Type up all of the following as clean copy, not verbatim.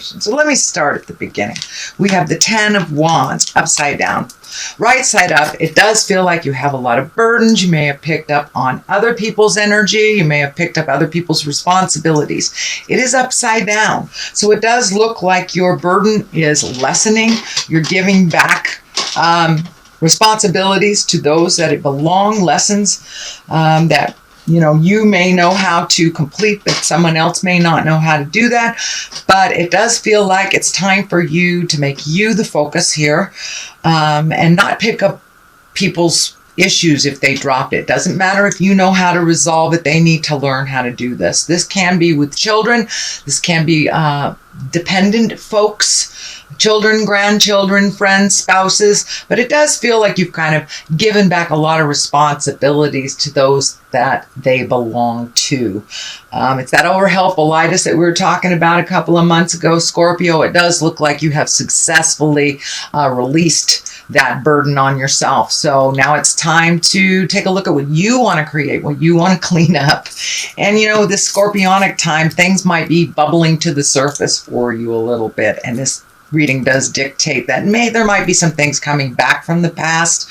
divination. So let me start at the beginning. We have the 10 of Wands upside down. Right side up, it does feel like you have a lot of burdens. You may have picked up on other people's energy. You may have picked up other people's responsibilities. It is upside down. So it does look like your burden is lessening. You're giving back responsibilities to those that it belong, lessons that you may know how to complete, but someone else may not know how to do that. But it does feel like it's time for you to make you the focus here, and not pick up people's issues if they drop it. Doesn't matter if you know how to resolve it. They need to learn how to do this. This can be with children. This can be dependent folks, children, grandchildren, friends, spouses, but it does feel like you've kind of given back a lot of responsibilities to those that they belong to. It's that overhelpful-itis that we were talking about a couple of months ago, Scorpio. It does look like you have successfully released that burden on yourself. So now it's time to take a look at what you want to create, what you want to clean up. And this Scorpionic time, things might be bubbling to the surface for you a little bit. And this reading does dictate that there might be some things coming back from the past,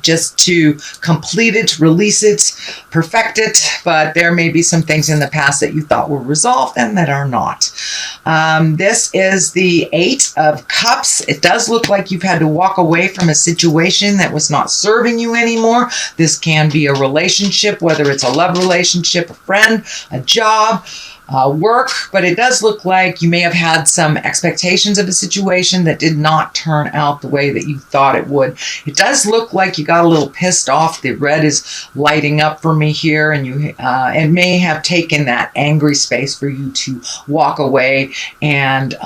just to complete it, release it, perfect it. But there may be some things in the past that you thought were resolved and that are not. This is the 8 of Cups. It does look like you've had to walk away from a situation that was not serving you anymore. This can be a relationship, whether it's a love relationship, a friend, a job, work, but it does look like you may have had some expectations of a situation that did not turn out the way that you thought it would. It does look like you got a little pissed off. The red is lighting up for me here, and it may have taken that angry space for you to walk away and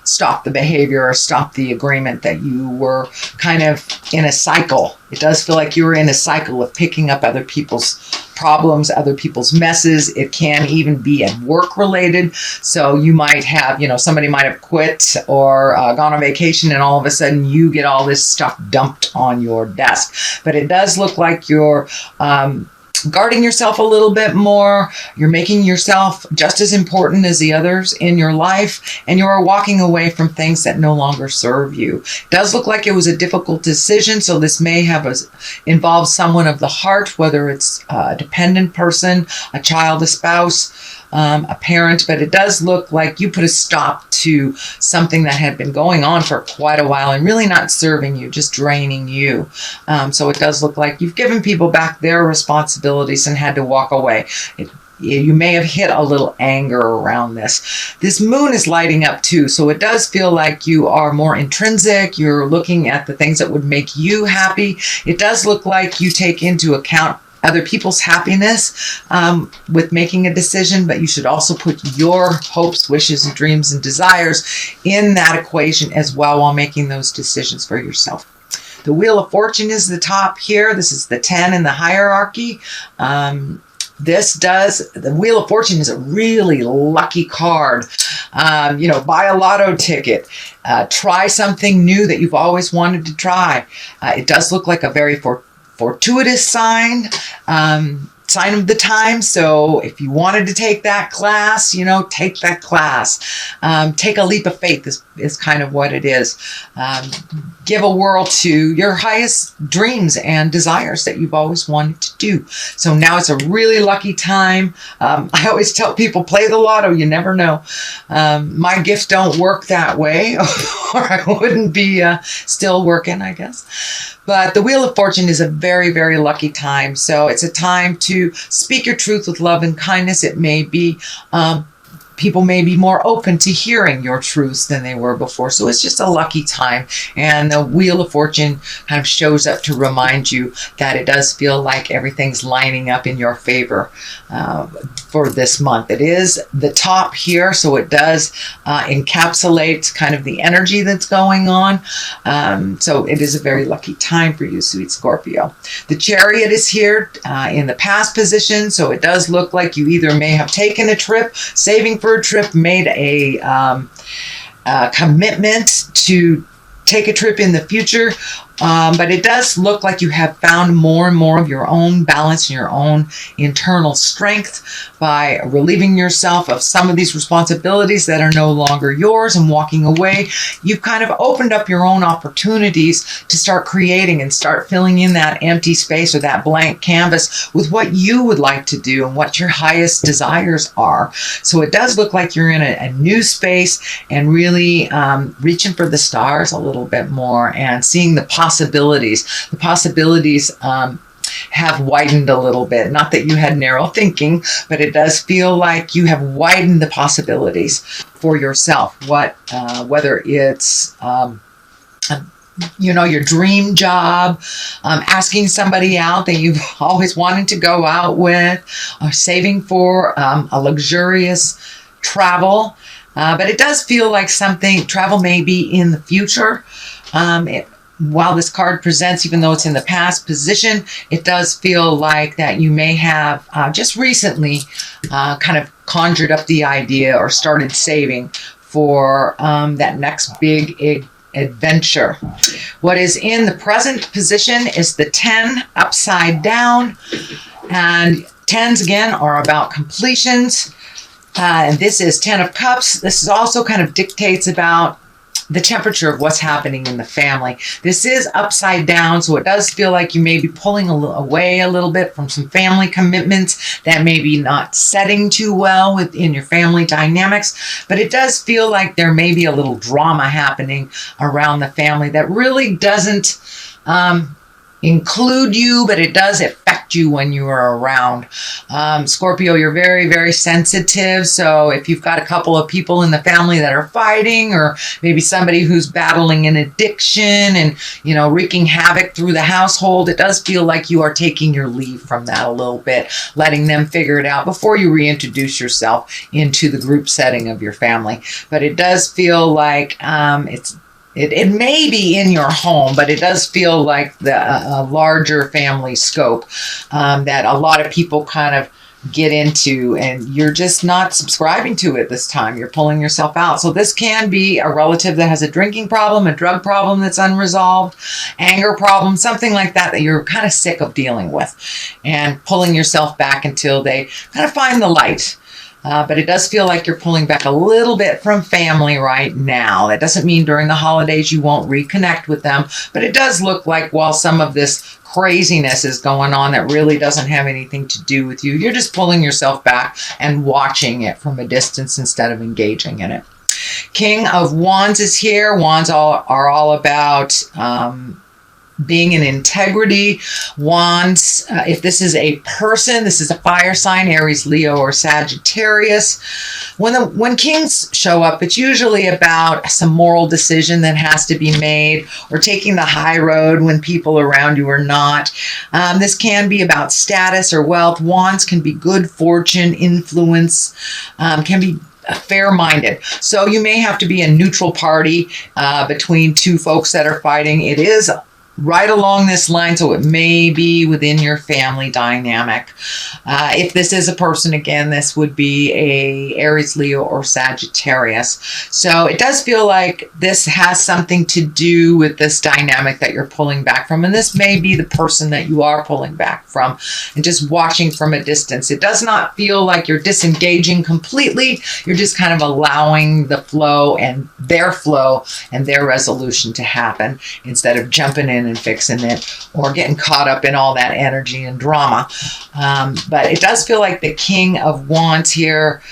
stop the behavior or stop the agreement that you were kind of in a cycle. It does feel like you were in a cycle of picking up other people's problems, other people's messes. It can even be at work related. So you might have, somebody might have quit or gone on vacation, and all of a sudden you get all this stuff dumped on your desk. But it does look like you're guarding yourself a little bit more. You're making yourself just as important as the others in your life, and you're walking away from things that no longer serve you. It does look like it was a difficult decision, so this may have involved someone of the heart, whether it's a dependent person, a child, a spouse, a parent, but it does look like you put a stop to something that had been going on for quite a while and really not serving you, just draining you. So it does look like you've given people back their responsibilities and had to walk away. You may have hit a little anger around this. This moon is lighting up too, so it does feel like you are more intrinsic. You're looking at the things that would make you happy. It does look like you take into account other people's happiness with making a decision, but you should also put your hopes, wishes, and dreams and desires in that equation as well while making those decisions for yourself. The Wheel of Fortune is the top here. This is the 10 in the hierarchy. The Wheel of Fortune is a really lucky card. Buy a lotto ticket. Try something new that you've always wanted to try. It does look like a very fortuitous sign of the time. So if you wanted to take that class, take that class. Take a leap of faith is kind of what it is. Give a whirl to your highest dreams and desires that you've always wanted to do. So now it's a really lucky time. I always tell people, play the lotto. You never know. My gifts don't work that way, or I wouldn't be still working, I guess. But the Wheel of Fortune is a very, very lucky time. So it's a time to speak your truth with love and kindness. It may be, people may be more open to hearing your truths than they were before. So it's just a lucky time. And the Wheel of Fortune kind of shows up to remind you that it does feel like everything's lining up in your favor for this month. It is the top here, so it does encapsulate kind of the energy that's going on. So it is a very lucky time for you, sweet Scorpio. The Chariot is here in the past position, so it does look like you either may have taken a trip, saving for a trip, made a commitment to take a trip in the future, But it does look like you have found more and more of your own balance and your own internal strength by relieving yourself of some of these responsibilities that are no longer yours and walking away. You've kind of opened up your own opportunities to start creating and start filling in that empty space or that blank canvas with what you would like to do and what your highest desires are. So it does look like you're in a new space and really reaching for the stars a little bit more and seeing the possibilities. The possibilities have widened a little bit. Not that you had narrow thinking, but it does feel like you have widened the possibilities for yourself. Whether it's your dream job, asking somebody out that you've always wanted to go out with, or saving for a luxurious travel. But it does feel like travel may be in the future. While this card presents, even though it's in the past position, it does feel like that you may have just recently kind of conjured up the idea or started saving for that next big adventure. What is in the present position is the 10 upside down. And 10s, again, are about completions. And this is 10 of Cups. This is also kind of dictates about the temperature of what's happening in the family. This is upside down, so it does feel like you may be pulling away a little bit from some family commitments that may be not setting too well within your family dynamics, but it does feel like there may be a little drama happening around the family that really doesn't include you, but it does affect you when you are around. Scorpio, you're very, very sensitive. So if you've got a couple of people in the family that are fighting, or maybe somebody who's battling an addiction and, wreaking havoc through the household, it does feel like you are taking your leave from that a little bit, letting them figure it out before you reintroduce yourself into the group setting of your family. But it does feel like it may be in your home, but it does feel like a larger family scope that a lot of people kind of get into, and you're just not subscribing to it this time. You're pulling yourself out. So this can be a relative that has a drinking problem, a drug problem that's unresolved, anger problem, something like that you're kind of sick of dealing with, and pulling yourself back until they kind of find the light. But it does feel like you're pulling back a little bit from family right now. That doesn't mean during the holidays you won't reconnect with them, but it does look like while some of this craziness is going on that really doesn't have anything to do with you, you're just pulling yourself back and watching it from a distance instead of engaging in it. King of Wands is here. Wands are all about being in integrity. Wands, if this is a person, this is a fire sign, Aries, Leo, or Sagittarius. When kings show up, it's usually about some moral decision that has to be made, or taking the high road when people around you are not. This can be about status or wealth. Wands can be good fortune, influence, can be fair-minded. So you may have to be a neutral party between two folks that are fighting. It is right along this line, so it may be within your family dynamic. If this is a person, again, this would be a Aries, Leo, or Sagittarius. So it does feel like this has something to do with this dynamic that you're pulling back from, and this may be the person that you are pulling back from and just watching from a distance. It does not feel like you're disengaging completely. You're just kind of allowing the flow and their resolution to happen instead of jumping in and fixing it or getting caught up in all that energy and drama. But it does feel like the King of Wands here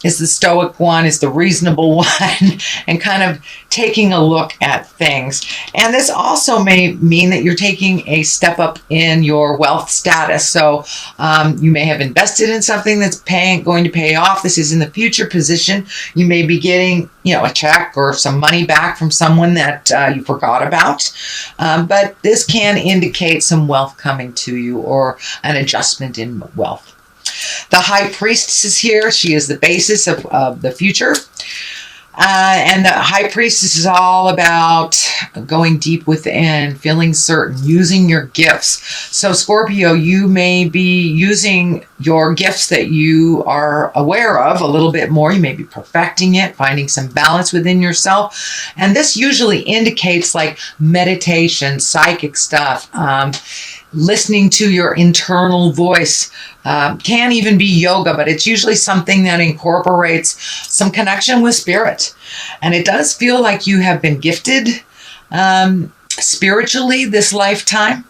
is the stoic one, is the reasonable one, and kind of taking a look at things. And this also may mean that you're taking a step up in your wealth status. So you may have invested in something that's going to pay off. This is in the future position. You may be getting a check or some money back from someone that you forgot about. But this can indicate some wealth coming to you or an adjustment in wealth. The High Priestess is here. She is the basis of the future. And the High Priestess is all about going deep within, feeling certain, using your gifts. So Scorpio, you may be using your gifts that you are aware of a little bit more. You may be perfecting it, finding some balance within yourself. And this usually indicates like meditation, psychic stuff, listening to your internal voice. Can even be yoga, but it's usually something that incorporates some connection with spirit. And it does feel like you have been gifted spiritually this lifetime.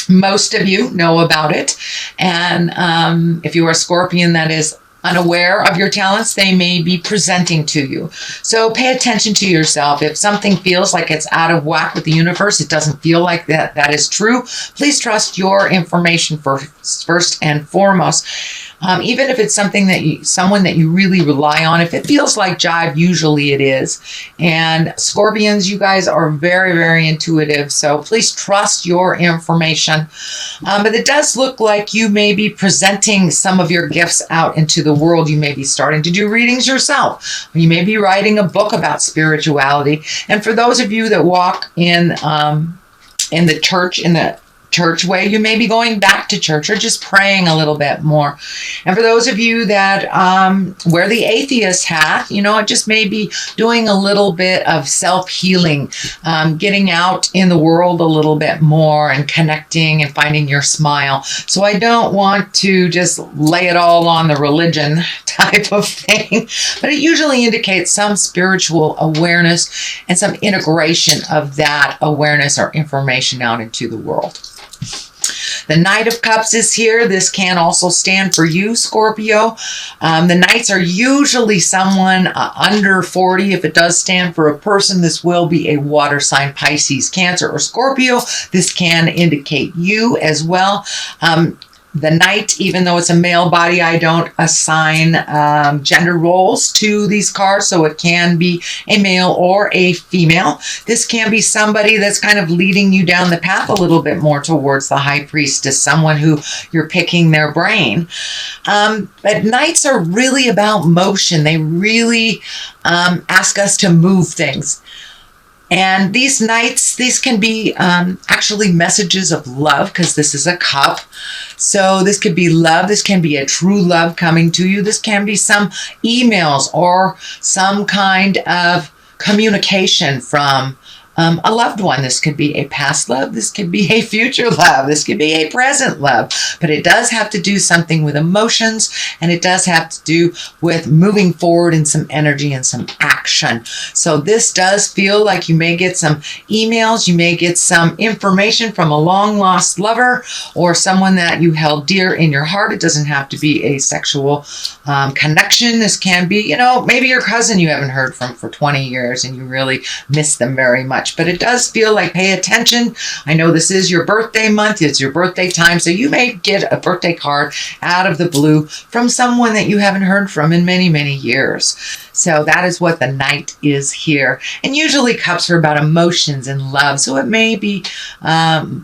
Most of you know about it. And if you are a Scorpion that is unaware of your talents, they may be presenting to you. So pay attention to yourself. If something feels like it's out of whack with the universe, it doesn't feel like that is true, please trust your information first and foremost. Even if it's something that someone that you really rely on, if it feels like jive, usually it is. And Scorpions, you guys are very, very intuitive, so please trust your information. But it does look like you may be presenting some of your gifts out into the world. You may be starting to do readings yourself. You may be writing a book about spirituality. And for those of you that walk in the church way, you may be going back to church or just praying a little bit more. And for those of you that wear the atheist hat, it just may be doing a little bit of self-healing, getting out in the world a little bit more and connecting and finding your smile. So I don't want to just lay it all on the religion type of thing, but it usually indicates some spiritual awareness and some integration of that awareness or information out into the world. The Knight of Cups is here. This can also stand for you, Scorpio. The Knights are usually someone under 40. If it does stand for a person, this will be a water sign, Pisces, Cancer, or Scorpio. This can indicate you as well. The Knight, even though it's a male body, I don't assign gender roles to these cards, so it can be a male or a female. This can be somebody that's kind of leading you down the path a little bit more towards the High Priestess, someone who you're picking their brain. But Knights are really about motion. They really ask us to move things. And these Knights, these can be actually messages of love, because this is a cup. So this could be love. This can be a true love coming to you. This can be some emails or some kind of communication from a loved one. This could be a past love. This could be a future love. This could be a present love. But it does have to do something with emotions, and it does have to do with moving forward in some energy and some action. So this does feel like you may get some emails. You may get some information from a long-lost lover or someone that you held dear in your heart. It doesn't have to be a sexual connection. This can be, maybe your cousin you haven't heard from for 20 years and you really miss them very much. But it does feel like pay attention. I know this is your birthday month. It's your birthday time. So you may get a birthday card out of the blue from someone that you haven't heard from in many, many years. So that is what the Knight is here. And usually cups are about emotions and love. So it may be,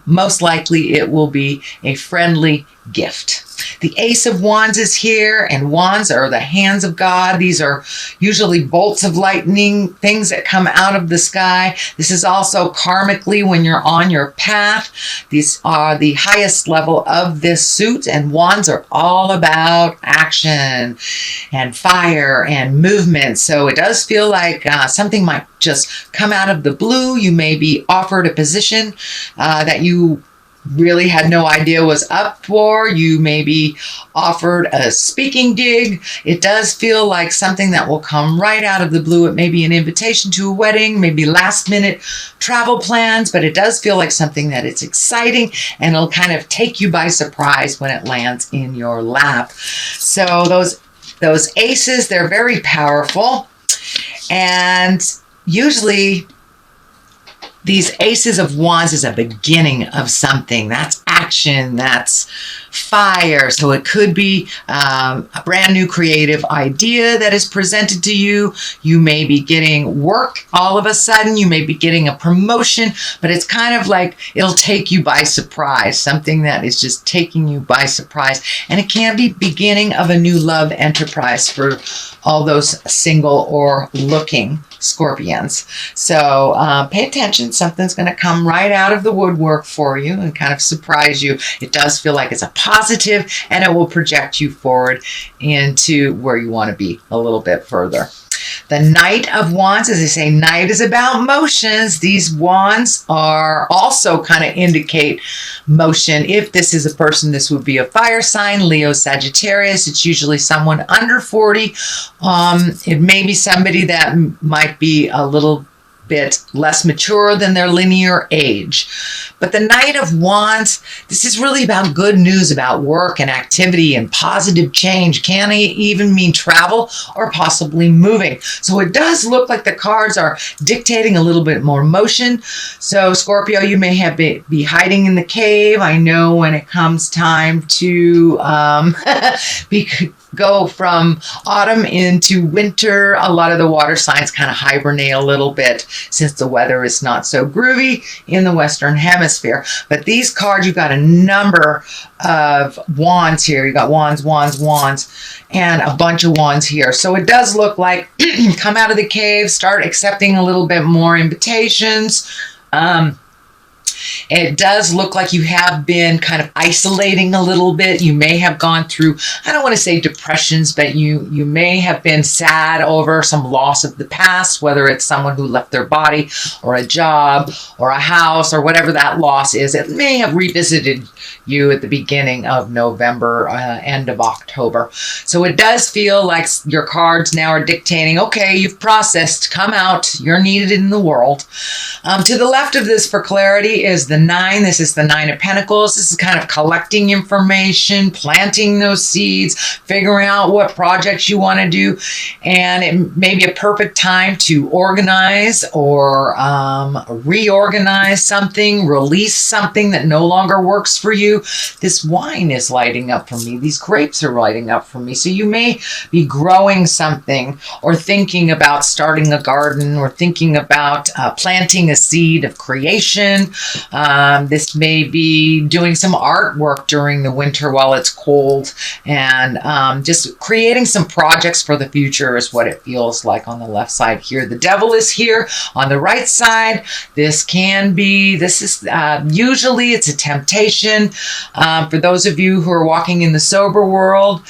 most likely it will be a friendly gift. The Ace of Wands is here, and wands are the hands of God. These are usually bolts of lightning, things that come out of the sky. This is also karmically when you're on your path. These are the highest level of this suit, and wands are all about action and fire and movement. So it does feel like something might just come out of the blue. You may be offered a position that you really had no idea was up for. You may be offered a speaking gig. It does feel like something that will come right out of the blue. It may be an invitation to a wedding, maybe last minute travel plans, but it does feel like something that it's exciting and it'll kind of take you by surprise when it lands in your lap. So those aces, they're very powerful, and usually these Aces of Wands is a beginning of something. That's action, that's fire. So it could be a brand new creative idea that is presented to you. You may be getting work all of a sudden. You may be getting a promotion, but it's kind of like it'll take you by surprise, something that is just taking you by surprise. And it can be beginning of a new love enterprise for all those single or looking Scorpions. So pay attention. Something's going to come right out of the woodwork for you and kind of surprise you. It does feel like it's a positive, and it will project you forward into where you want to be a little bit further. The Knight of Wands, as I say, Knight is about motions. These wands are also kind of indicate motion. If this is a person, this would be a fire sign, Leo, Sagittarius. It's usually someone under 40. It may be somebody that might be a little bit less mature than their linear age. But the Knight of Wands, this is really about good news about work and activity and positive change. Can even mean travel or possibly moving. So it does look like the cards are dictating a little bit more motion. So Scorpio, you may have be hiding in the cave. I know when it comes time to go from autumn into winter, a lot of the water signs kind of hibernate a little bit since the weather is not so groovy in the Western Hemisphere. But these cards, you've got a number of wands here. You got wands, wands, wands, and a bunch of wands here. So it does look like come out of the cave, start accepting a little bit more invitations. It does look like you have been kind of isolating a little bit. You may have gone through, I don't want to say depressions, but you may have been sad over some loss of the past, whether it's someone who left their body or a job or a house or whatever that loss is. It may have revisited you at the beginning of November, end of October. So it does feel like your cards now are dictating, okay, you've processed, come out, you're needed in the world. To the left of this for clarity is the 9. This is the 9 of Pentacles. This is kind of collecting information, planting those seeds, figuring out what projects you want to do. And it may be a perfect time to organize or reorganize something, release something that no longer works for you. This wine is lighting up for me. These grapes are lighting up for me. So you may be growing something or thinking about starting a garden or thinking about planting a seed of creation. This may be doing some artwork during the winter while it's cold, and just creating some projects for the future is what it feels like on the left side here. The Devil is here on the right side. This is usually it's a temptation. For those of you who are walking in the sober world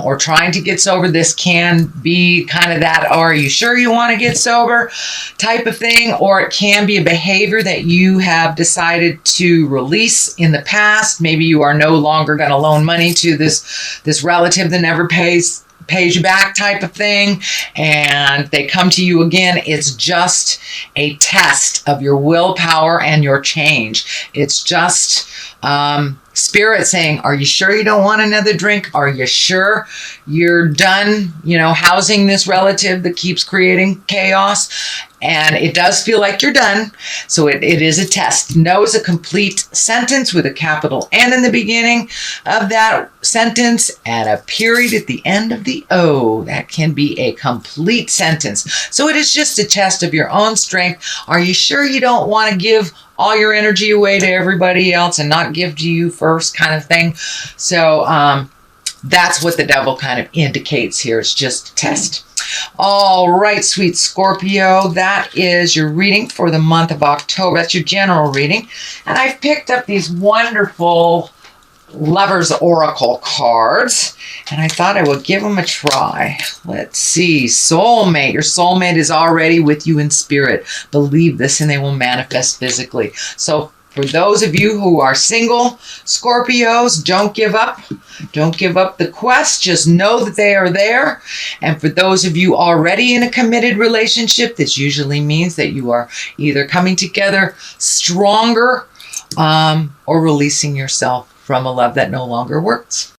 or trying to get sober, this can be kind of that, oh, are you sure you want to get sober type of thing, or it can be a behavior that you have decided to release in the past. Maybe you are no longer going to loan money to this relative that never pays you back type of thing, and they come to you again. It's just a test of your willpower and your change. It's just Spirit saying, are you sure you don't want another drink? Are you sure you're done, housing this relative that keeps creating chaos? And it does feel like you're done. So it is a test. No is a complete sentence with a capital N in the beginning of that sentence and a period at the end of the O. That can be a complete sentence. So it is just a test of your own strength. Are you sure you don't want to give all your energy away to everybody else and not give to you first kind of thing? So that's what the Devil kind of indicates here. It's just a test. All right, sweet Scorpio, that is your reading for the month of October. That's your general reading. And I've picked up these wonderful Lover's Oracle cards, and I thought I would give them a try. Let's see. Soulmate. Your soulmate is already with you in spirit. Believe this and they will manifest physically. So for those of you who are single Scorpios, don't give up. Don't give up the quest. Just know that they are there. And for those of you already in a committed relationship, this usually means that you are either coming together stronger or releasing yourself from a love that no longer works.